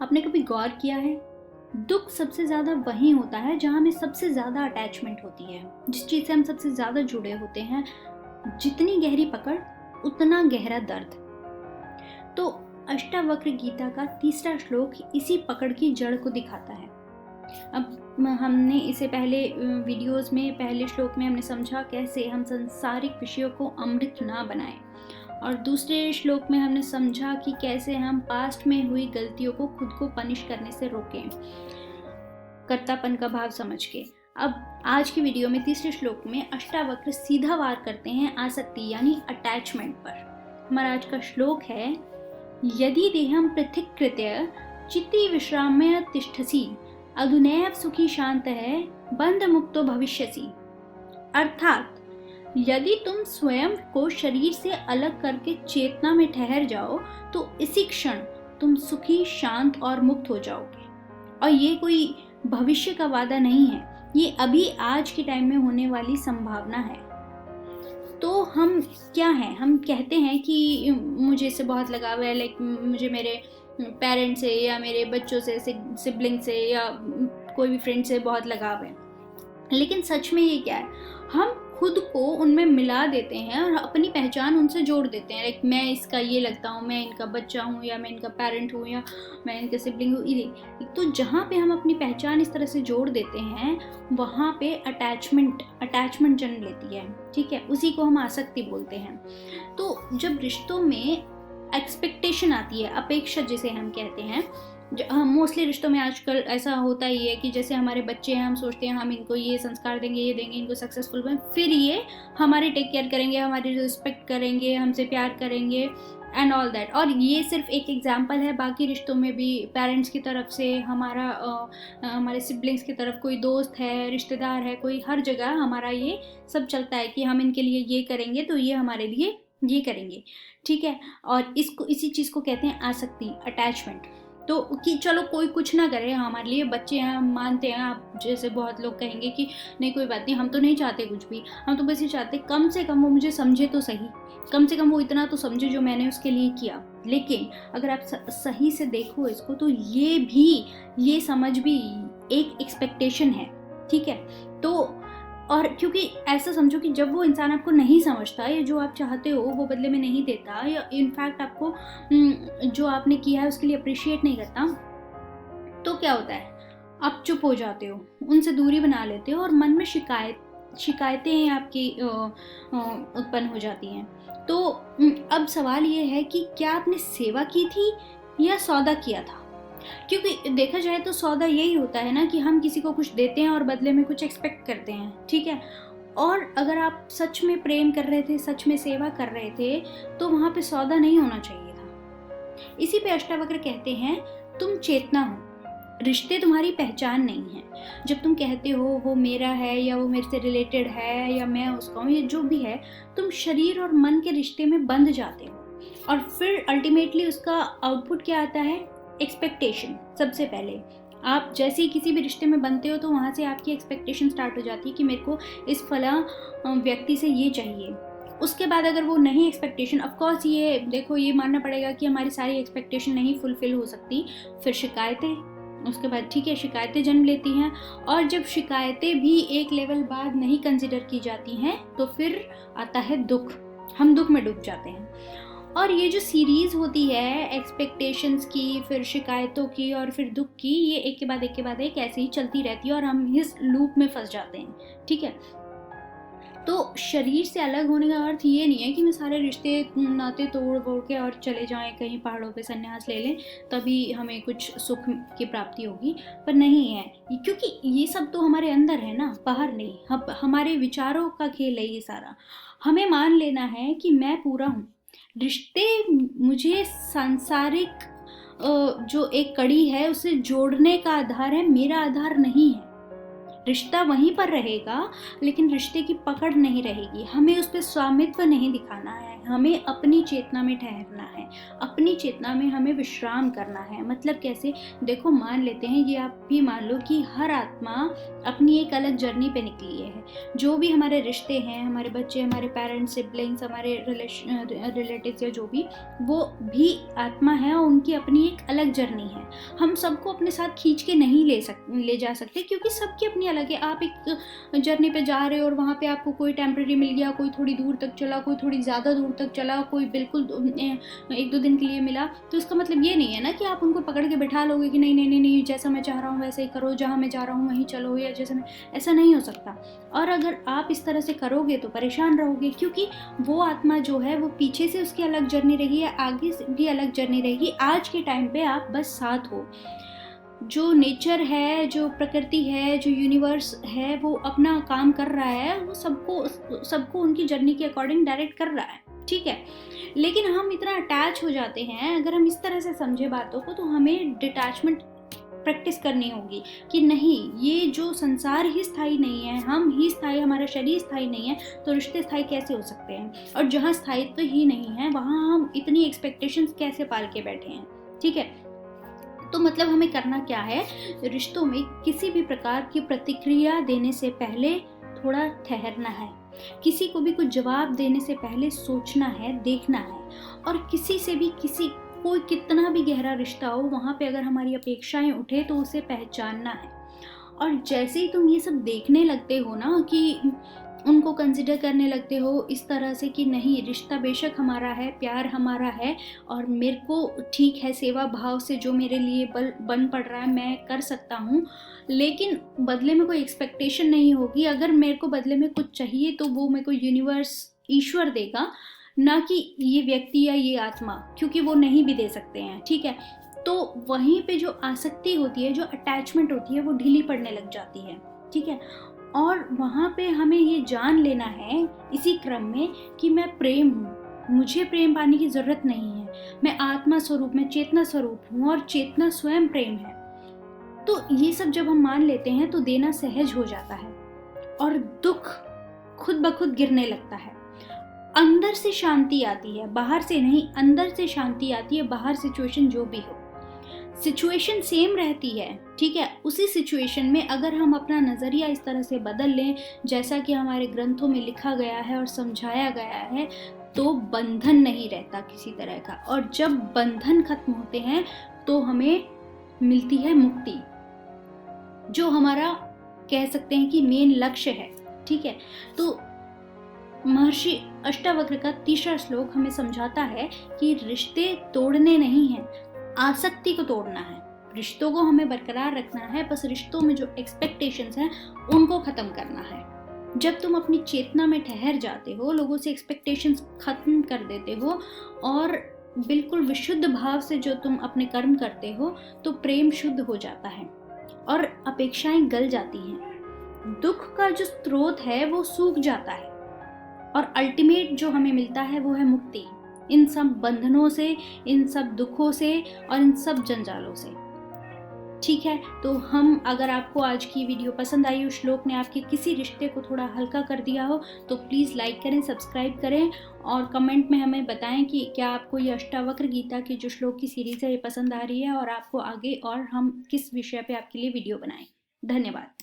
आपने कभी गौर किया है, दुख सबसे ज़्यादा वहीं होता है जहाँ हमें सबसे ज़्यादा अटैचमेंट होती है, जिस चीज़ से हम सबसे ज़्यादा जुड़े होते हैं। जितनी गहरी पकड़ उतना गहरा दर्द। तो अष्टावक्र गीता का तीसरा श्लोक इसी पकड़ की जड़ को दिखाता है। अब हमने इसे पहले वीडियोस में पहले श्लोक में हमने समझा कैसे हम संसारिक विषयों को अमृत ना बनाएं, और दूसरे श्लोक में हमने समझा कि कैसे हम पास्ट में हुई गलतियों को खुद को पनिश करने से रोकें, कर्तापन का भाव समझ के। अब आज की वीडियो में तीसरे श्लोक में अष्टावक्र सीधा वार करते हैं आसक्ति यानी अटैचमेंट पर। हमारा आज का श्लोक है, यदि देहम पृथक्कृत्य चित्ति विश्राम्य तिष्ठसि अधुनैव सुखी शांत है बंध मुक्तो भविष्यसि। अर्थात यदि तुम स्वयं को शरीर से अलग करके चेतना में ठहर जाओ तो इसी क्षण तुम सुखी, शांत और मुक्त हो जाओगे। और ये कोई भविष्य का वादा नहीं है, ये अभी आज के टाइम में होने वाली संभावना है। तो हम क्या हैं? हम कहते हैं कि मुझे इससे बहुत लगाव है, लाइक मुझे मेरे पेरेंट्स से या मेरे बच्चों से, सिबलिंग से या कोई भी फ्रेंड से बहुत लगाव है। लेकिन सच में ये क्या है? हम खुद को उनमें मिला देते हैं और अपनी पहचान उनसे जोड़ देते हैं। लाइक मैं इसका ये लगता हूँ, मैं इनका बच्चा हूँ, या मैं इनका पेरेंट हूँ, या मैं इनका सिबलिंग हूँ। ये तो जहाँ पे हम अपनी पहचान इस तरह से जोड़ देते हैं वहाँ पे अटैचमेंट जन्म लेती है। ठीक है, उसी को हम आसक्ति बोलते हैं। तो जब रिश्तों में एक्सपेक्टेशन आती है, अपेक्षा जिसे हम कहते हैं, मोस्टली रिश्तों में आजकल ऐसा होता ही है कि जैसे हमारे बच्चे हैं, हम सोचते हैं हम इनको ये संस्कार देंगे, ये देंगे, इनको सक्सेसफुल बन, फिर ये हमारी टेक केयर करेंगे, हमारी रिस्पेक्ट करेंगे, हमसे प्यार करेंगे एंड ऑल दैट। और ये सिर्फ एक एग्जांपल है, बाकी रिश्तों में भी पेरेंट्स की तरफ से, हमारे सिबलिंग्स की तरफ कोई दोस्त है, रिश्तेदार है, कोई, हर जगह हमारा ये सब चलता है कि हम इनके लिए ये करेंगे तो ये हमारे लिए ये करेंगे। ठीक है, और इसी चीज़ को कहते हैं आसक्ति, अटैचमेंट। तो कि चलो कोई कुछ ना करे, हमारे लिए बच्चे हैं, हम मानते हैं। आप जैसे बहुत लोग कहेंगे कि नहीं कोई बात नहीं, हम तो नहीं चाहते कुछ भी, हम तो बस ये चाहते कम से कम वो मुझे समझे तो सही, कम से कम वो इतना तो समझे जो मैंने उसके लिए किया। लेकिन अगर आप सही से देखो इसको तो ये समझ भी एक एक्सपेक्टेशन है। ठीक है, तो और क्योंकि ऐसा समझो कि जब वो इंसान आपको नहीं समझता या जो आप चाहते हो वो बदले में नहीं देता, या इनफैक्ट आपको जो आपने किया है उसके लिए अप्रिशिएट नहीं करता, तो क्या होता है? आप चुप हो जाते हो, उनसे दूरी बना लेते हो और मन में शिकायतें आपकी उत्पन्न हो जाती हैं। तो अब सवाल ये है कि क्या आपने सेवा की थी या सौदा किया था? क्योंकि देखा जाए तो सौदा यही होता है ना कि हम किसी को कुछ देते हैं और बदले में कुछ एक्सपेक्ट करते हैं। ठीक है, और अगर आप सच में प्रेम कर रहे थे, सच में सेवा कर रहे थे, तो वहाँ पे सौदा नहीं होना चाहिए था। इसी पे अष्टावक्र कहते हैं, तुम चेतना हो, रिश्ते तुम्हारी पहचान नहीं है। जब तुम कहते हो वो मेरा है या वो मेरे से रिलेटेड है या मैं उसका हूँ, ये जो भी है, तुम शरीर और मन के रिश्ते में बंध जाते हो। और फिर अल्टीमेटली उसका आउटपुट क्या आता है? एक्सपेक्टेशन। सबसे पहले आप जैसे ही किसी भी रिश्ते में बनते हो तो वहाँ से आपकी एक्सपेक्टेशन स्टार्ट हो जाती है कि मेरे को इस फला व्यक्ति से ये चाहिए। उसके बाद अगर वो नहीं एक्सपेक्टेशन, ऑफकोर्स ये देखो, ये मानना पड़ेगा कि हमारी सारी एक्सपेक्टेशन नहीं फुलफिल हो सकती, फिर शिकायतें, उसके बाद ठीक है शिकायतें जन्म लेती हैं। और जब शिकायतें भी एक लेवल बाद नहीं कंसिडर की जाती हैं तो फिर आता है दुख, हम दुख में डूब जाते हैं। और ये जो सीरीज़ होती है एक्सपेक्टेशंस की, फिर शिकायतों की और फिर दुख की, ये एक के बाद एक ऐसे ही चलती रहती है और हम इस लूप में फंस जाते हैं। ठीक है, तो शरीर से अलग होने का अर्थ ये नहीं है कि मैं सारे रिश्ते नाते तोड़ के और चले जाएं कहीं पहाड़ों पे संन्यास ले लें तभी हमें कुछ सुख की प्राप्ति होगी, पर नहीं है। क्योंकि ये सब तो हमारे अंदर है ना, बाहर नहीं। हमारे विचारों का खेल है ये सारा। हमें मान लेना है कि मैं पूरा हूँ। रिश्ते मुझे सांसारिक जो एक कड़ी है उसे जोड़ने का आधार है, मेरा आधार नहीं है। रिश्ता वहीं पर रहेगा, लेकिन रिश्ते की पकड़ नहीं रहेगी। हमें उस पर स्वामित्व नहीं दिखाना है, हमें अपनी चेतना में ठहरना है, अपनी चेतना में हमें विश्राम करना है। मतलब कैसे, देखो मान लेते हैं, ये आप भी मान लो कि हर आत्मा अपनी एक अलग जर्नी पे निकली है। जो भी हमारे रिश्ते हैं, हमारे बच्चे, हमारे पेरेंट्स, सिबलिंग्स, हमारे रिलेटिव्स या जो भी, वो भी आत्मा है और उनकी अपनी एक अलग जर्नी है। हम सबको अपने साथ खींच के नहीं ले जा सकते, क्योंकि सबकी अपनी अलग है। आप एक जर्नी पे जा रहे हो और वहाँ पे आपको कोई टेम्परेरी मिल गया, कोई थोड़ी दूर तक चला, कोई थोड़ी ज़्यादा दूर तक चला, कोई बिल्कुल 1-2 दिन के लिए मिला, तो इसका मतलब ये नहीं है ना कि आप उनको पकड़ के बैठा लोगे कि नहीं नहीं नहीं नहीं, जैसा मैं चाह रहा हूँ वैसे ही करो, जहाँ मैं जा रहा हूँ वहीं चलो, या जैसे मैं, ऐसा नहीं हो सकता। और अगर आप इस तरह से करोगे तो परेशान रहोगे, क्योंकि वो आत्मा जो है वो पीछे से उसकी अलग जर्नी रहेगी या आगे से भी अलग जर्नी रहेगी। आज के टाइम पे आप बस साथ हो। जो नेचर है, जो प्रकृति है, जो यूनिवर्स है, वो अपना काम कर रहा है, वो सबको उनकी जर्नी के अकॉर्डिंग डायरेक्ट कर रहा है, ठीक है। लेकिन हम इतना अटैच हो जाते हैं, अगर हम इस तरह से समझे बातों को, तो हमें डिटैचमेंट प्रैक्टिस करनी होगी कि नहीं, ये जो संसार ही स्थायी नहीं है, हम ही स्थायी, हमारा शरीर स्थायी नहीं है, तो रिश्ते स्थायी कैसे हो सकते हैं। और जहाँ स्थायित्व ही नहीं है, वहाँ हम इतनी एक्सपेक्टेशंस कैसे पाल के बैठे हैं, ठीक है। तो मतलब हमें करना क्या है, रिश्तों में किसी भी प्रकार की प्रतिक्रिया देने से पहले थोड़ा ठहरना है। किसी को भी कुछ जवाब देने से पहले सोचना है, देखना है। और किसी से भी, कोई कितना भी गहरा रिश्ता हो, वहाँ पे अगर हमारी अपेक्षाएं उठे तो उसे पहचानना है। और जैसे ही तुम ये सब देखने लगते हो ना, कि उनको कंसिडर करने लगते हो इस तरह से कि नहीं, रिश्ता बेशक हमारा है, प्यार हमारा है, और मेरे को ठीक है, सेवा भाव से जो मेरे लिए बन पड़ रहा है मैं कर सकता हूँ, लेकिन बदले में कोई एक्सपेक्टेशन नहीं होगी। अगर मेरे को बदले में कुछ चाहिए तो वो मेरे को यूनिवर्स, ईश्वर देगा, ना कि ये व्यक्ति या ये आत्मा, क्योंकि वो नहीं भी दे सकते हैं, ठीक है। तो वहीं पे जो आसक्ति होती है, जो अटैचमेंट होती है, वो ढीली पड़ने लग जाती है, ठीक है। और वहाँ पे हमें ये जान लेना है इसी क्रम में कि मैं प्रेम हूँ, मुझे प्रेम पाने की ज़रूरत नहीं है, मैं आत्मा स्वरूप, मैं चेतना स्वरूप हूँ, और चेतना स्वयं प्रेम है। तो ये सब जब हम मान लेते हैं तो देना सहज हो जाता है, और दुख खुद ब खुद गिरने लगता है। अंदर से शांति आती है, बाहर से नहीं, अंदर से शांति आती है। बाहर सिचुएशन जो भी हो, सिचुएशन सेम रहती है, ठीक है। उसी सिचुएशन में अगर हम अपना नज़रिया इस तरह से बदल लें, जैसा कि हमारे ग्रंथों में लिखा गया है और समझाया गया है, तो बंधन नहीं रहता किसी तरह का। और जब बंधन खत्म होते हैं तो हमें मिलती है मुक्ति, जो हमारा कह सकते हैं कि मेन लक्ष्य है, ठीक है। तो महर्षि अष्टावक्र का तीसरा श्लोक हमें समझाता है कि रिश्ते तोड़ने नहीं हैं, आसक्ति को तोड़ना है। रिश्तों को हमें बरकरार रखना है, बस रिश्तों में जो एक्सपेक्टेशंस हैं उनको खत्म करना है। जब तुम अपनी चेतना में ठहर जाते हो, लोगों से एक्सपेक्टेशंस खत्म कर देते हो, और बिल्कुल विशुद्ध भाव से जो तुम अपने कर्म करते हो, तो प्रेम शुद्ध हो जाता है और अपेक्षाएं गल जाती हैं। दुख का जो स्रोत है वो सूख जाता है, और अल्टीमेट जो हमें मिलता है वो है मुक्ति, इन सब बंधनों से, इन सब दुखों से और इन सब जंजालों से, ठीक है। तो अगर आपको आज की वीडियो पसंद आई, उस श्लोक ने आपके किसी रिश्ते को थोड़ा हल्का कर दिया हो, तो प्लीज़ लाइक करें, सब्सक्राइब करें, और कमेंट में हमें बताएं कि क्या आपको ये अष्टावक्र गीता की जो श्लोक की सीरीज़ है ये पसंद आ रही है, और आपको आगे और हम किस विषय पे आपके लिए वीडियो बनाएं। धन्यवाद।